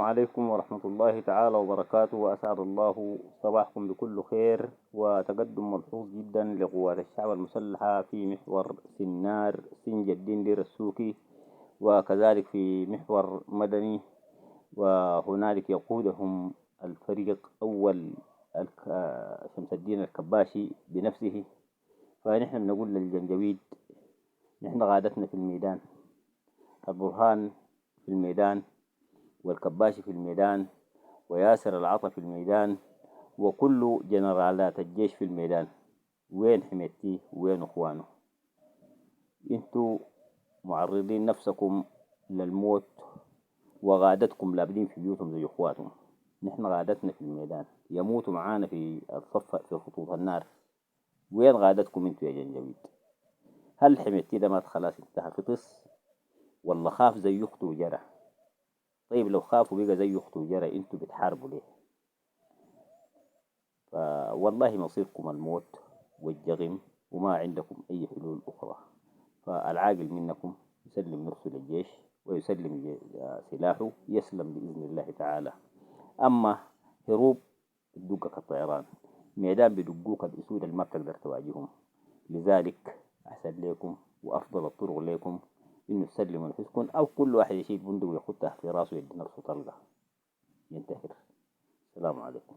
عليكم ورحمة الله تعالى وبركاته، وأسعد الله صباحكم بكل خير وتقدم ملحوظ جدا لقوات الشعب المسلحة في محور سنار سنج الدين دير السوكي، وكذلك في محور مدني، وهنالك يقودهم الفريق أول شمس الدين الكباشي بنفسه. فنحن بنقول للجنجويد نحن غادتنا في الميدان، البرهان في الميدان، والكباشي في الميدان، وياسر العطا في الميدان، وكل جنرالات الجيش في الميدان. وين حميتي وين اخوانه؟ انتوا معرضين نفسكم للموت وغادتكم لابدين في بيوتهم زي اخواتهم. نحن غادتنا في الميدان، يموتوا معانا في الصف في خطوط النار. وين غادتكم انتوا يا جنجويد؟ هل حميتي ده مات خلاص انتهى فطس، ولا خاف زي اخته وجرى؟ طيب لو خافوا بقى زي اخته وجرى، انتوا بتحاربوا ليه؟ فوالله مصيركم الموت والجغم، وما عندكم اي حلول اخرى. فالعاقل منكم يسلم نفسه للجيش ويسلم سلاحه يسلم باذن الله تعالى. اما هروب بدقك الطيران، ميدان بدقوك الاسود اللي ما بتقدر تواجههم. لذلك احسن لكم وافضل الطرق لكم انه تسلموا نفسكم، او كل واحد يشيل بندق ويخطها في راسه يدي نفسه طلقه ينتحر. السلام عليكم.